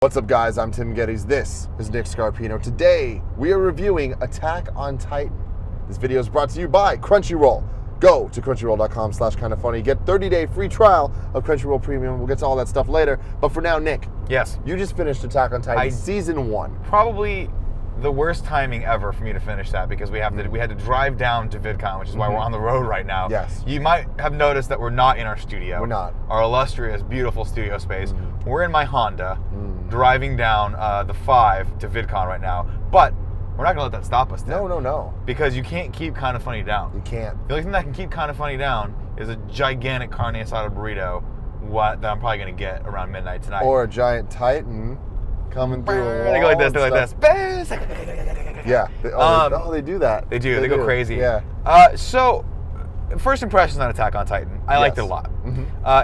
What's up, guys? I'm Tim Geddes. This is Nick Scarpino. Today, we are reviewing Attack on Titan. This video is brought to you by Crunchyroll. Go to crunchyroll.com/kindafunny. Get 30-day free trial of Crunchyroll Premium. We'll get to all that stuff later. But for now, Nick. Yes. You just finished Attack on Titan Season 1. Probably the worst timing ever for me to finish that because we had to drive down to VidCon, which is why we're on the road right now. Yes. You might have noticed that we're not in our studio. We're not. Our illustrious, beautiful studio space. We're in my Honda, driving down the 5 to VidCon right now. But we're not going to let that stop us, Tim. No. Because you can't keep Kinda Funny down. You can't. The only thing that can keep Kinda Funny down is a gigantic carne asada burrito that I'm probably going to get around midnight tonight. Or a giant Titan coming through a wall. They go like this, Yeah. They do that. They do. They go crazy. Yeah. So, first impressions on Attack on Titan. I liked it a lot.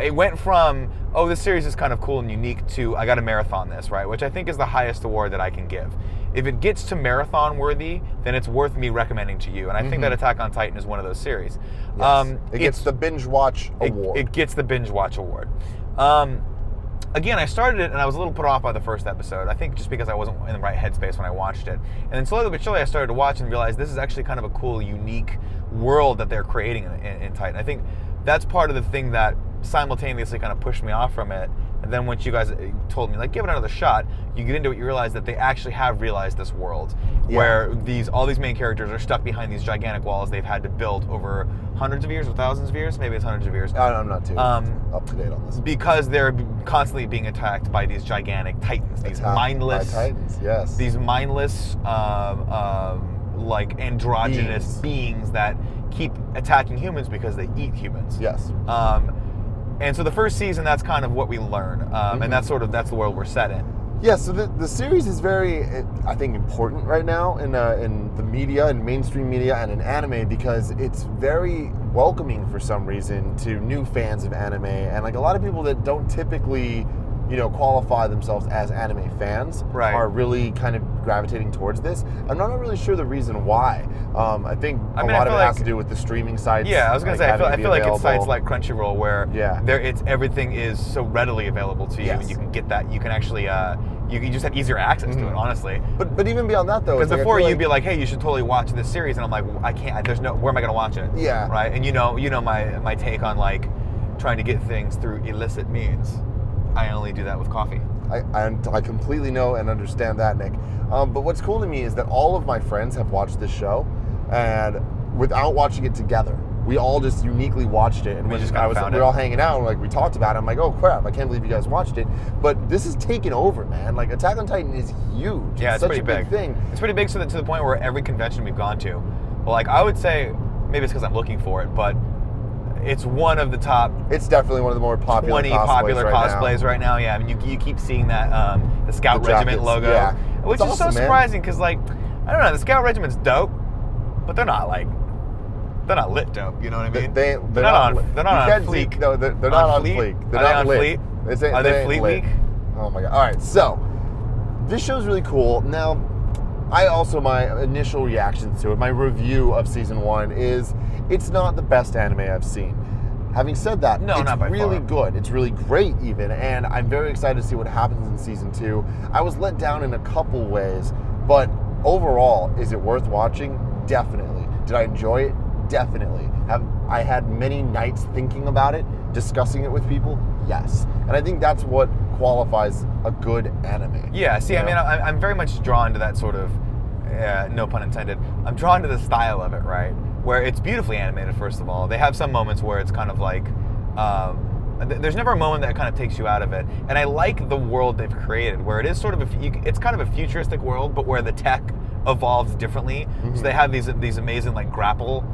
It went from, this series is kind of cool and unique to, I got to marathon this, right? Which I think is the highest award that I can give. If it gets to marathon worthy, then it's worth me recommending to you. And I think that Attack on Titan is one of those series. Yes. It gets the Binge-Watch Award. It gets the Binge-Watch Award. Again, I started it and I was a little put off by the first episode. I think just because I wasn't in the right headspace when I watched it. And then slowly but surely I started to watch and realize this is actually kind of a cool, unique world that they're creating in Titan. I think that's part of the thing that simultaneously kind of pushed me off from it. And then once you guys told me, give it another shot, you get into it, you realize that they actually have realized this world where all these main characters are stuck behind these gigantic walls they've had to build over hundreds of years or thousands of years. Maybe it's hundreds of years. I'm not too up to date on this. Because they're constantly being attacked by these gigantic titans, these mindless titans, yes. These mindless, androgynous beings that keep attacking humans because they eat humans. Yes. And so the first season, that's kind of what we learn, and that's the world we're set in. Yeah, so the series is very, I think, important right now in the media, in mainstream media, and in anime because it's very welcoming for some reason to new fans of anime, and a lot of people that don't typically, qualify themselves as anime fans are really kind of gravitating towards this. I'm not really sure the reason why. I think a lot of it has to do with the streaming sites. Yeah, I was going to say, I feel like it's sites like Crunchyroll where it's everything is so readily available to you, and you can get that. You can actually, you just have easier access to it, honestly. But even beyond that, though, because before you'd be like, hey, you should totally watch this series, and I'm like, I can't. Where am I going to watch it? Yeah. Right. And you know my take on trying to get things through illicit means. I only do that with coffee. I completely know and understand that, Nick. But what's cool to me is that all of my friends have watched this show, and without watching it together, we all just uniquely watched it, and we were all hanging out, and we talked about it. I'm like, oh crap, I can't believe you guys watched it. But this has taken over, man. Attack on Titan is huge. Yeah, it's such a big thing. It's pretty big to the point where every convention we've gone to, I would say, maybe it's because I'm looking for it, but it's one of the top. It's definitely one of the more popular 20 popular cosplays right now. Yeah, I mean, you keep seeing that the Scout Regiment logo, which is so surprising because I don't know, the Scout Regiment's dope, but they're not lit dope. You know what I mean? They're not on fleek. No, they're not on fleek. They're not lit. Are they Fleet Week? Oh my god! All right, so this show's really cool. Now, my initial reactions to it, my review of season 1 is it's not the best anime I've seen. Having said that, it's really good. It's really great even, and I'm very excited to see what happens in season 2. I was let down in a couple ways, but overall, is it worth watching? Definitely. Did I enjoy it? Definitely. Have I had many nights thinking about it, discussing it with people? Yes. And I think that's what qualifies a good anime. Yeah, see, I mean, I'm very much drawn to that sort of, no pun intended, I'm drawn to the style of it, right? Where it's beautifully animated, first of all. They have some moments where it's kind of there's never a moment that kind of takes you out of it. And I like the world they've created, where it is sort of, it's kind of a futuristic world, but where the tech evolves differently. So they have these amazing grapple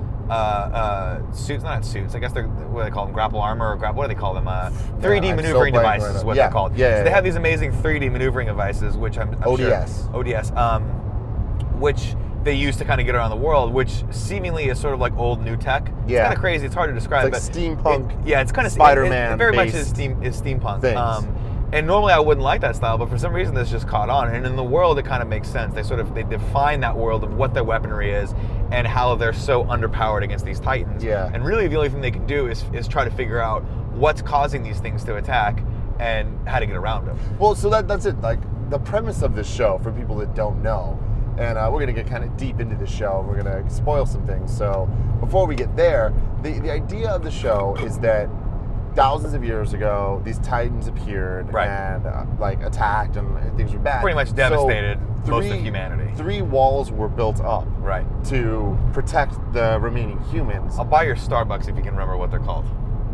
suits, not suits, I guess what do they call them, grapple armor, or what do they call them? 3D maneuvering devices is what they're called. So they have these amazing 3D maneuvering devices, which I'm ODS. Sure, ODS, which they use to kind of get around the world, which seemingly is sort of like old new tech. It's kind of crazy. It's hard to describe. It's steampunk. It's kind of Spider-Man. It very much is steampunk. And normally I wouldn't like that style, but for some reason this just caught on. And in the world, it kind of makes sense. They define that world of what their weaponry is and how they're so underpowered against these titans. Yeah. And really the only thing they can do is try to figure out what's causing these things to attack and how to get around them. Well, so that's it. Like, the premise of this show, for people that don't know, and we're going to get kind of deep into the show. We're going to spoil some things. So before we get there, the idea of the show is that thousands of years ago, these titans appeared and attacked, and things were bad. Pretty much devastated most of humanity. 3 walls were built up to protect the remaining humans. I'll buy your Starbucks if you can remember what they're called.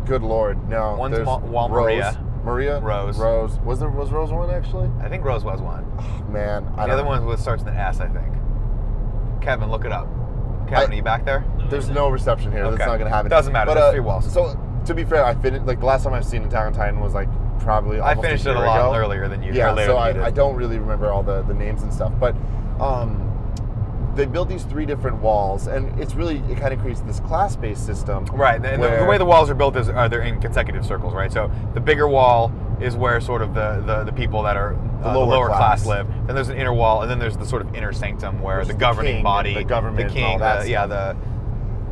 Good Lord, no. One's Wall Maria. Rose. Was Rose one actually? I think Rose was one. Oh, man, the other one starts with an S, I think. Kevin, look it up. Kevin, are you back there? There's no reception here. Okay. That's not going to happen. Doesn't matter. There's 3 walls. So to be fair, I finished the last time I've seen Attack on Titan was probably almost I finished a year it a lot ago. earlier than you. Yeah, so than you did. I don't really remember all the names and stuff, but they built these 3 different walls, and it kind of creates this class-based system. Right, and the way the walls are built is they're in consecutive circles, right? So the bigger wall is where sort of the people that are the lower class live. Then there's an inner wall, and then there's the sort of inner sanctum where the governing body, the government, the king, all that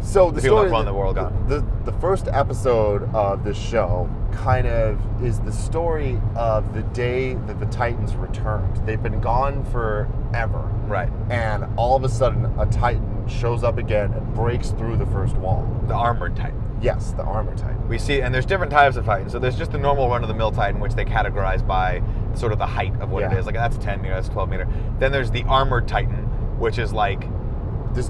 So the people story that run the world got. The first episode of this show kind of is the story of the day that the Titans returned. They've been gone forever. Right. And all of a sudden, a Titan shows up again and breaks through the first wall. The armored Titan. Yes, the armored Titan. We see, and there's different types of Titans. So there's just the normal run-of-the-mill Titan, which they categorize by sort of the height of what it is. Like, that's 10 meter, that's 12 meter. Then there's the armored Titan, which is like this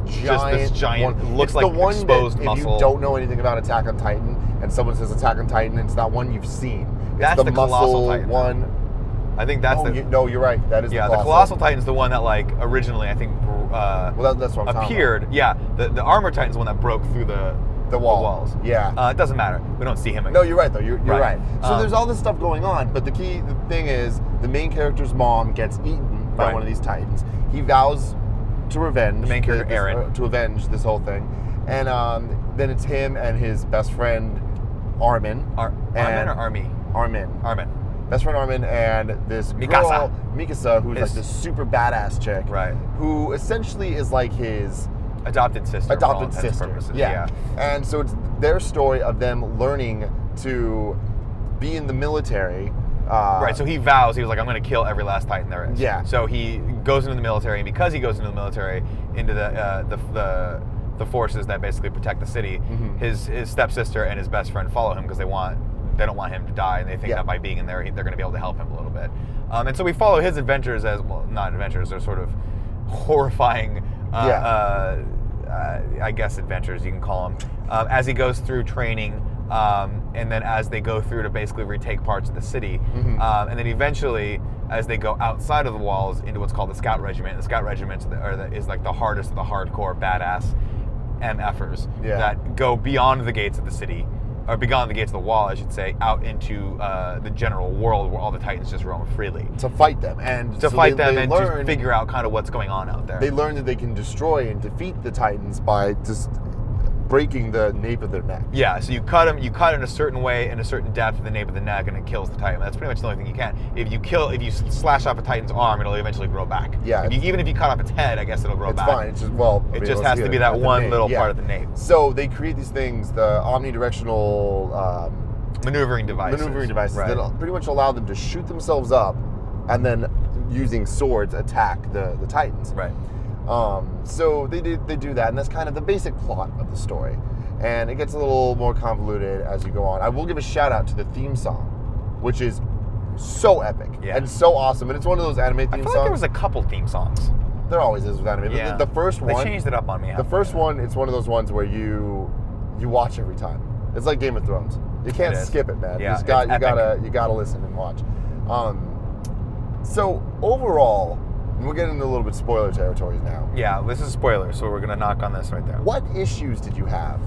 giant one, looks it's like the one exposed that, muscle. If you don't know anything about Attack on Titan, and someone says Attack on Titan, it's that one you've seen. It's that's the Colossal muscle Titan one. I think that's no, you're right. That is the Colossal Titan's the one that originally I think that's what I'm appeared. Yeah, the armored Titan's the one that broke through the walls. Yeah. It doesn't matter. We don't see him again. No, you're right though. You're right. So there's all this stuff going on, but the thing is, the main character's mom gets eaten by one of these Titans. He vows to revenge the main character, Aaron, to avenge this whole thing, and then it's him and his best friend Armin. Armin or Army? Armin. Best friend Armin and this girl, Mikasa, who's like this super badass chick, right? Who essentially is like his adopted sister. Yeah. And so it's their story of them learning to be in the military. Right, so he vows, he was like, I'm going to kill every last Titan there is. Yeah. So he goes into the military, and because he goes into the military, into the forces that basically protect the city, his stepsister and his best friend follow him because they don't want him to die, and they think that by being in there, they're going to be able to help him a little bit. And so we follow his adventures as, well, not adventures, they're sort of horrifying, I guess adventures you can call them, as he goes through training, and then as they go through to basically retake parts of the city, and then eventually, as they go outside of the walls into what's called the Scout Regiment. The Scout Regiment is like the hardest of the hardcore badass MFers that go beyond the gates of the city, or beyond the gates of the wall, I should say, out into the general world where all the Titans just roam freely. To fight them. And to fight them and just figure out kind of what's going on out there. They learn that they can destroy and defeat the Titans by just breaking the nape of their neck. Yeah, so you cut in a certain way, in a certain depth of the nape of the neck, and it kills the Titan. That's pretty much the only thing you can. If you slash off a Titan's arm, it'll eventually grow back. Yeah. Even if you cut off its head, I guess it'll grow back. It's fine. It's just, it just has to be that one little part of the nape. So they create these things, the omnidirectional maneuvering devices that pretty much allow them to shoot themselves up, and then using swords attack the Titans. Right. So they do that, and that's kind of the basic plot of the story. And it gets a little more convoluted as you go on. I will give a shout out to the theme song, which is so epic and so awesome. And it's one of those anime theme songs. I feel like there was a couple theme songs. There always is with anime. Yeah. The first one, they changed it up on me. The first one, it's one of those ones where you watch every time. It's like Game of Thrones. You can't skip it, man. Yeah, you gotta listen and watch. So overall, we're getting into a little bit spoiler territory now. Yeah, this is spoilers, so we're gonna knock on this right there. What issues did you have?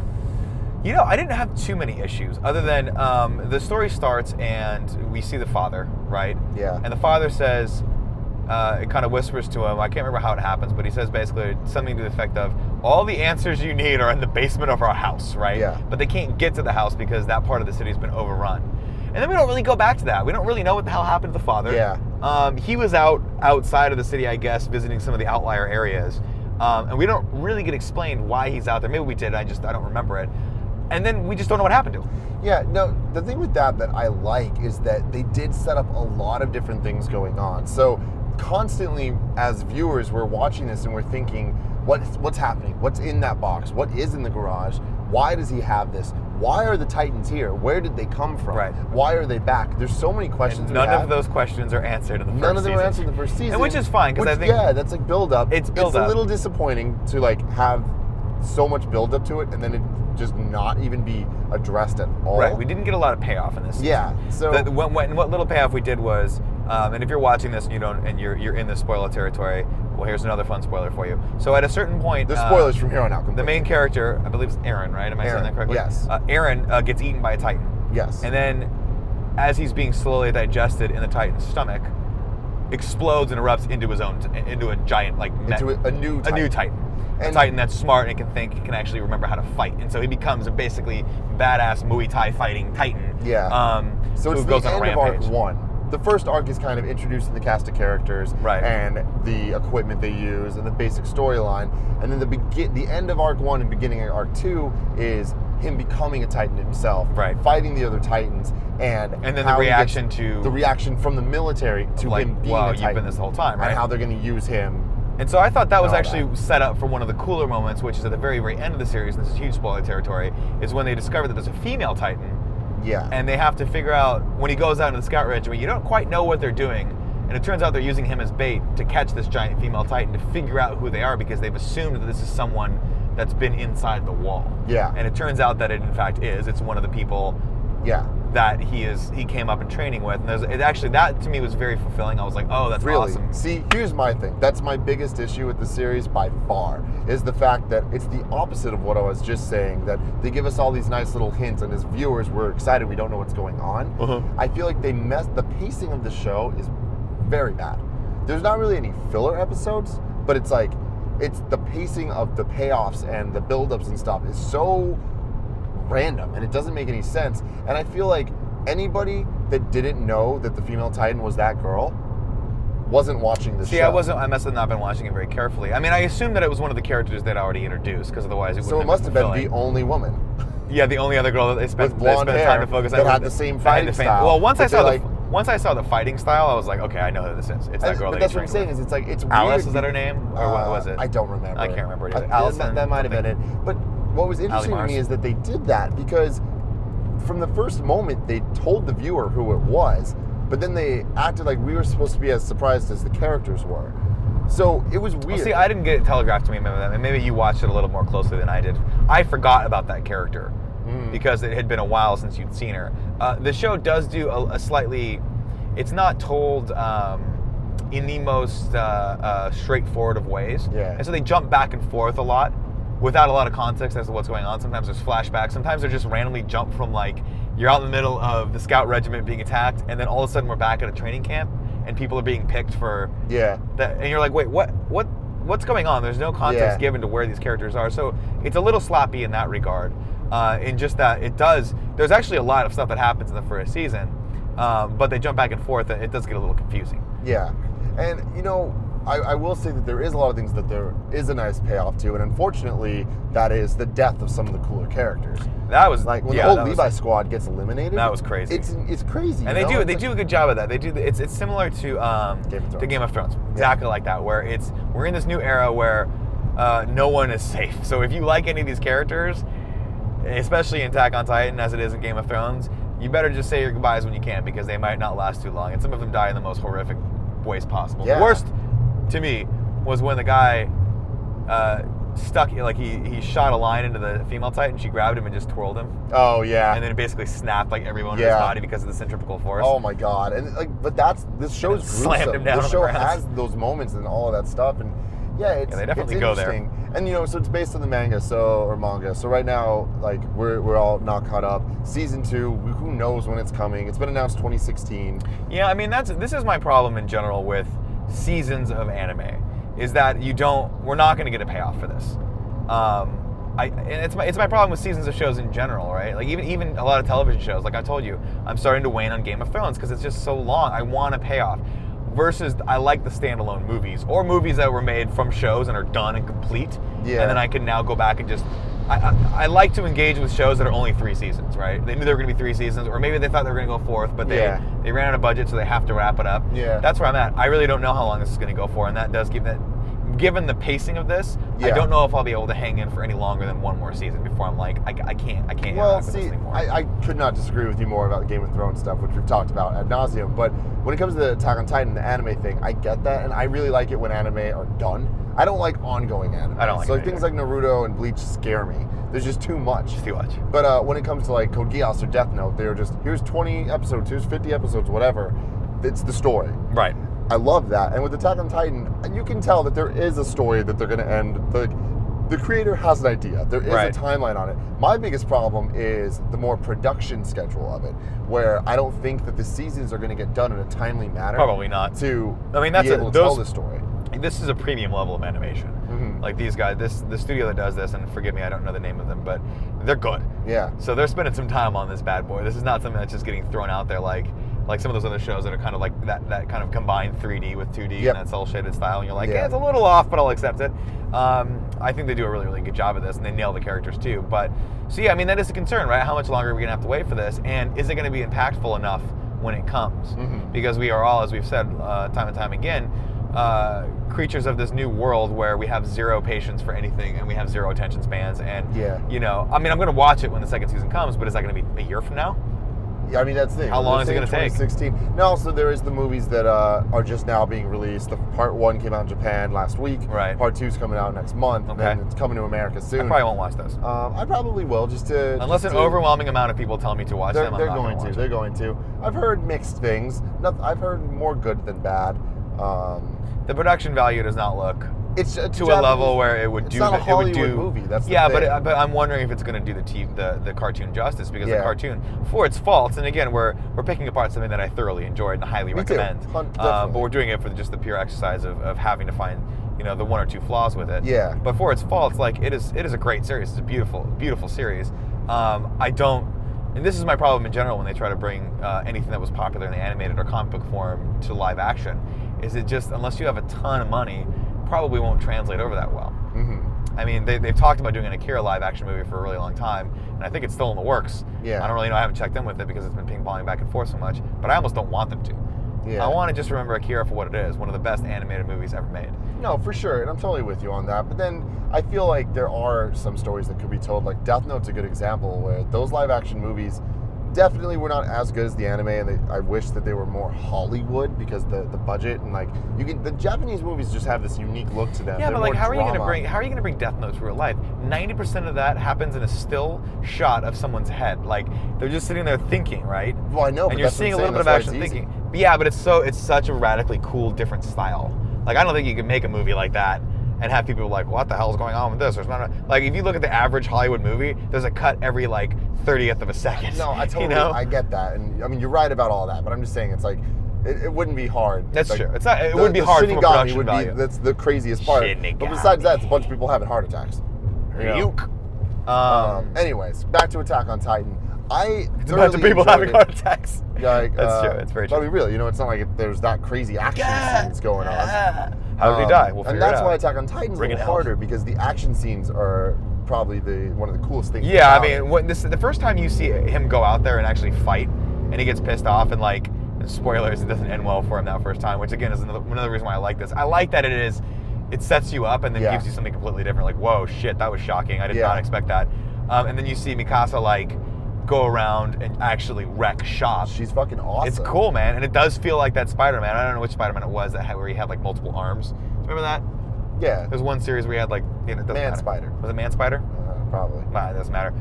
You know, I didn't have too many issues, other than the story starts and we see the father, right? Yeah. And the father says, it kind of whispers to him, I can't remember how it happens, but he says basically something to the effect of, all the answers you need are in the basement of our house, right? Yeah. But they can't get to the house because that part of the city has been overrun. And then we don't really go back to that. We don't really know what the hell happened to the father. Yeah. He was outside of the city, I guess, visiting some of the outlier areas. And we don't really get explained why he's out there. Maybe we did, I don't remember it. And then we just don't know what happened to him. Yeah, no, the thing with that I like is that they did set up a lot of different things going on. So constantly, as viewers, we're watching this and we're thinking, what's happening? What's in that box? What is in the garage? Why does he have this? Why are the Titans here? Where did they come from? Right. Why are they back? There's so many questions. And none of those questions are answered in the first season. None of them are answered in the first season. And which is fine, because I think... Yeah, that's like build-up. It's build-up. It's a little disappointing to like have so much build-up to it and then it just not even be addressed at all. Right, we didn't get a lot of payoff in this season. Yeah, so... What little payoff we did was, and if you're watching this and you're in the spoiler territory, well, here's another fun spoiler for you. So at a certain point... There's spoilers from here on out. Completely. The main character, I believe it's Aaron, right? Am I saying that correctly? Yes. Aaron gets eaten by a Titan. Yes. And then, as he's being slowly digested in the Titan's stomach, explodes and erupts into a giant, like... Into a new Titan. A new Titan. A Titan that's smart and can think, can actually remember how to fight. And so he becomes a basically badass Muay Thai fighting Titan. Yeah. So it's who goes the on a end of rampage. Arc 1. The first arc is kind of introducing the cast of characters right. and the equipment they use and the basic storyline. And then the end of Arc 1 and beginning of Arc 2 is him becoming a Titan himself, right. fighting the other Titans, and then the reaction from the military to like, him being a Titan. You've been this whole time, right? And how they're going to use him. And so I thought that was actually set up for one of the cooler moments, which is at the very, very end of the series, and this is huge spoiler territory, is when they discover that there's a female Titan. Yeah. And they have to figure out, when he goes out into the scout regiment, you don't quite know what they're doing. And it turns out they're using him as bait to catch this giant female Titan to figure out who they are because they've assumed that this is someone that's been inside the wall. Yeah. And it turns out that it in fact is. It's one of the people that he came up in training with. And that to me was very fulfilling. I was like, oh, that's really awesome. See, here's my thing. That's my biggest issue with the series by far, is the fact that it's the opposite of what I was just saying, that they give us all these nice little hints, and as viewers, we're excited we don't know what's going on. Uh-huh. I feel like the pacing of the show is very bad. There's not really any filler episodes, but it's the pacing of the payoffs and the build-ups and stuff is so random, and it doesn't make any sense. And I feel like anybody that didn't know that the female Titan was that girl wasn't watching the show. I must have not been watching it very carefully. I mean, I assumed that it was one of the characters they'd already introduced, because otherwise it wouldn't So it must have been the only woman. Yeah, the only other girl that they spent blonde hair time to focus on. that had the same fighting style. Well, once I saw the fighting style, I was like, okay, I know who this is. It's that girl. But that's what I'm saying. Is it's weird. Alice, is that her name, or what was it? I don't remember. I can't remember it either. Allison, that might have been it. But what was interesting to me is that they did that because from the first moment they told the viewer who it was, but then they acted like we were supposed to be as surprised as the characters were. So it was weird. Well, see, I didn't get it telegraphed to me, and maybe you watched it a little more closely than I did. I forgot about that character because it had been a while since you'd seen her. The show does do a slightly... It's not told in the most straightforward of ways. Yeah. And so they jump back and forth a lot without a lot of context as to what's going on. Sometimes there's flashbacks. Sometimes they're just randomly jump from, like, you're out in the middle of the scout regiment being attacked, and then all of a sudden we're back at a training camp, and people are being picked for that. And you're like, wait, what's going on? There's no context given to where these characters are. So it's a little sloppy in that regard. In just that there's actually a lot of stuff that happens in the first season, but they jump back and forth, and it does get a little confusing. Yeah. And, I will say that there is a lot of things that there is a nice payoff to, and unfortunately, that is the death of some of the cooler characters. That was like when the whole Levi squad gets eliminated. That was crazy. It's crazy. And they do a good job of that. They do. It's similar to Game of Thrones, exactly like that, where we're in this new era where no one is safe. So if you like any of these characters, especially in Attack on Titan as it is in Game of Thrones, you better just say your goodbyes when you can, because they might not last too long, and some of them die in the most horrific ways possible. Yeah. The worst to me was when the guy stuck, like he shot a line into the female Titan, she grabbed him and just twirled him. Oh yeah. And then it basically snapped like every bone of his body because of the centripetal force. Oh my god. And but this show's gruesome. Slammed him down. The show has those moments and all of that stuff, and they definitely go there. And so it's based on the manga, so right now, like we're all not caught up. Season 2, who knows when it's coming? It's been announced 2016. Yeah, I mean this is my problem in general with seasons of anime, is that we're not going to get a payoff for this. It's my problem with seasons of shows in general, right? Like even a lot of television shows. Like I told you, I'm starting to wane on Game of Thrones because it's just so long. I want a payoff. versus I like the standalone movies or movies that were made from shows and are done and complete. Yeah. And then I can now go back and just. I like to engage with shows that are only 3 seasons, right? They knew there were going to be 3 seasons, or maybe they thought they were going to go 4th, but they ran out of budget, so they have to wrap it up. Yeah. That's where I'm at. I really don't know how long this is going to go for, and that does give that. Given the pacing of this, I don't know if I'll be able to hang in for any longer than one more season before I'm like, I can't. Well, see, I could not disagree with you more about the Game of Thrones stuff, which we've talked about ad nauseum. But when it comes to the Attack on Titan, the anime thing, I get that, and I really like it when anime are done. I don't like ongoing anime. I don't like it things like Naruto and Bleach scare me. There's just too much. It's too much. But when it comes to like Code Geass or Death Note, they're just, here's 20 episodes, here's 50 episodes, whatever. It's the story. Right. I love that. And with Attack on Titan, you can tell that there is a story that they're going to end. The creator has an idea. There is a timeline on it. My biggest problem is the more production schedule of it, where I don't think that the seasons are going to get done in a timely manner. Probably not. That's be able to tell the story. This is a premium level of animation. Mm-hmm. Like these guys, the studio that does this, and forgive me, I don't know the name of them, but they're good. Yeah. So they're spending some time on this bad boy. This is not something that's just getting thrown out there like some of those other shows that are kind of like that kind of combined 3D with 2D and that cel shaded style, and you're like, yeah, it's a little off, but I'll accept it. I think they do a really, really good job of this, and they nail the characters too. But so yeah, I mean that is a concern, right? How much longer are we gonna have to wait for this, and is it gonna be impactful enough when it comes? Mm-hmm. Because we are all, as we've said time and time again, creatures of this new world where we have zero patience for anything and we have zero attention spans. And you know, I mean, I'm gonna watch it when the second season comes, but is that gonna be a year from now? Yeah, I mean, that's the thing. How long is it going to take? 2016. Now, also, there is the movies that are just now being released. The Part 1 came out in Japan last week. Right. Part 2 is coming out next month. Okay. And it's coming to America soon. I probably won't watch those. I probably will, just to... Unless an overwhelming amount of people tell me to watch them, I'm not going to watch They're going to. I've heard mixed things. I've heard more good than bad. The production value does not look... It's to a level where it would do. It's not a Hollywood movie. That's the thing. but I'm wondering if it's going to do the cartoon justice, because the cartoon, for its faults, and again we're picking apart something that I thoroughly enjoyed and highly recommend. But we're doing it for just the pure exercise of having to find the 1 or 2 flaws with it. Yeah. But for its faults, like it is a great series. It's a beautiful series. I don't. And this is my problem in general when they try to bring anything that was popular in the animated or comic book form to live action, is it just, unless you have a ton of money, probably won't translate over that well. Mm-hmm. I mean, they've talked about doing an Akira live action movie for a really long time, and I think it's still in the works. Yeah. I don't really know. I haven't checked in with it because it's been ping-ponging back and forth so much, but I almost don't want them to. Yeah. I want to just remember Akira for what it is, one of the best animated movies ever made. No, for sure, and I'm totally with you on that. But then I feel like there are some stories that could be told. Like Death Note's a good example, where those live action movies definitely were not as good as the anime, and I wish that they were more Hollywood because the budget and the Japanese movies just have this unique look to them. Yeah, They're but how are you going to bring Death Note to real life? 90% of that happens in a still shot of someone's head. Like they're just sitting there thinking, right? Well, I know, and but you're seeing a little bit of action thinking. But yeah, but it's such a radically cool, different style. Like I don't think you can make a movie like that and have people like, what the hell is going on with this? There's not like, if you look at the average Hollywood movie, there's a cut every 30th of a second. No, I totally, I get that, and I mean you're right about all that, but I'm just saying it's like it wouldn't be hard. That's true. It's not. It would be hard from a production value. That's the craziest part. Shinigami. But besides that, it's a bunch of people having heart attacks. Anyways, back to Attack on Titan. It's a bunch of people having heart attacks. Like, that's true. It's very true. I mean, really, it's not like there's that crazy action scenes going on. How did he die? We'll figure it out. And that's why Attack on Titan's a little harder, because the action scenes are probably one of the coolest things. Yeah, I mean, the first time you see him go out there and actually fight, and he gets pissed off, and spoilers, it doesn't end well for him that first time, which again is another reason why I like this. I like that it sets you up and then gives you something completely different. Like, whoa, shit, that was shocking. I did not expect that. And then you see Mikasa go around and actually wreck shop. She's fucking awesome. It's cool, man, and it does feel like that Spider-Man. I don't know which Spider-Man it was where he had multiple arms. Do you remember that? Yeah. There's one series where he had it doesn't matter. Spider. Was it Man Spider? Probably. Nah, it doesn't matter.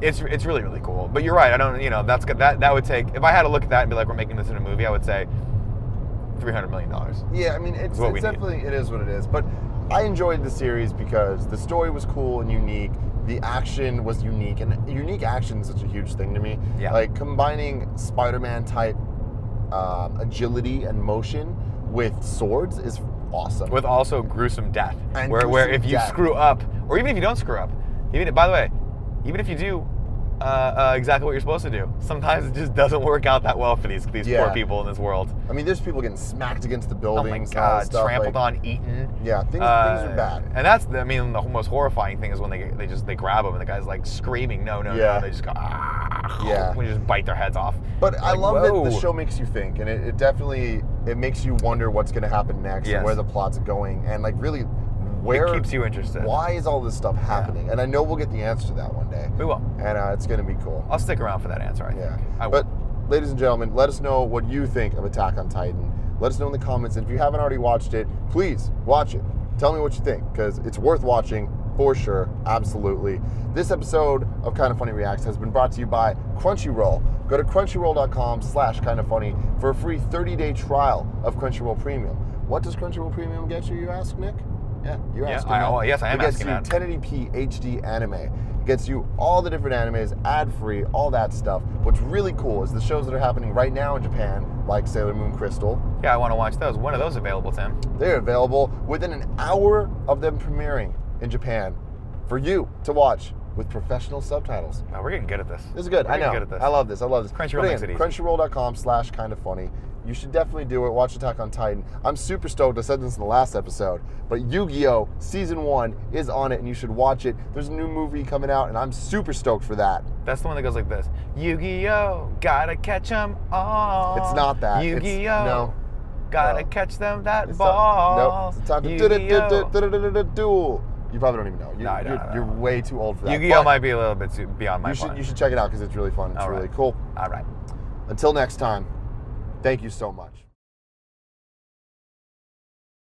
It's really, really cool. But you're right. I don't. That's good. That would take. If I had to look at that and be like, we're making this in a movie, I would say $300 million. Yeah, I mean, it's definitely it is what it is. But I enjoyed the series because the story was cool and unique. The action was unique, and unique action is such a huge thing to me. Yeah. Combining Spider-Man type agility and motion with swords is awesome. With also gruesome death, and where if you screw up, or even if you don't screw up, by the way, even if you do, exactly what you're supposed to do. Sometimes it just doesn't work out that well for these Yeah. poor people in this world. I mean, there's people getting smacked against the Oh my buildings. and all this God, stuff. trampled like, on, eaten. Yeah, things are bad. And that's, I mean, the most horrifying thing is when they grab him and the guy's like screaming, no, Yeah. and they just go, Yeah. when you just bite their heads off. But I Like, love whoa. that the show makes you think, and it definitely it makes you wonder what's going to happen next Yes. and where the plot's going, and like really where It keeps you interested. Why is all this stuff happening? And I know we'll get the answer to that one day. We will. And it's going to be cool. I'll stick around for that answer, I think. Yeah. I will. But ladies and gentlemen, let us know what you think of Attack on Titan. Let us know in the comments, and if you haven't already watched it, please watch it. Tell me what you think, because it's worth watching for sure. Absolutely. This episode of Kinda Funny Reacts has been brought to you by Crunchyroll. Go to crunchyroll.com/kindafunny for a free 30-day trial of Crunchyroll Premium. What does Crunchyroll Premium get you ask, Nick? Yeah, you're Yeah, asking. yes, I am asking that. It gets you 1080p HD anime. It gets you all the different animes, ad-free, all that stuff. What's really cool is the shows that are happening right now in Japan, like Sailor Moon Crystal. Yeah, I want to watch those. When are those available, Tim? They're available within an hour of them premiering in Japan for you to watch with professional subtitles. Oh, we're getting good at this. This is good. We're I know. getting good at this. I love this. Crunchyroll makes it easy. Crunchyroll.com/kindafunny. You should definitely do it. Watch Attack on Titan. I'm super stoked. I said this in the last episode, but Yu-Gi-Oh! Season 1 is on it, and you should watch it. There's a new movie coming out, and I'm super stoked for that. That's the one that goes like this. Yu-Gi-Oh! Gotta catch 'em all. It's not that. Yu-Gi-Oh! No. Gotta No. catch them that It's ball. Nope. It's time to Yu-Gi-Oh! duel. You probably don't even know. No, I don't. You're way too old for that. Yu-Gi-Oh! But might be a little bit beyond my you should check it out because it's really fun. It's All really right. cool. All right. Until next time, thank you so much.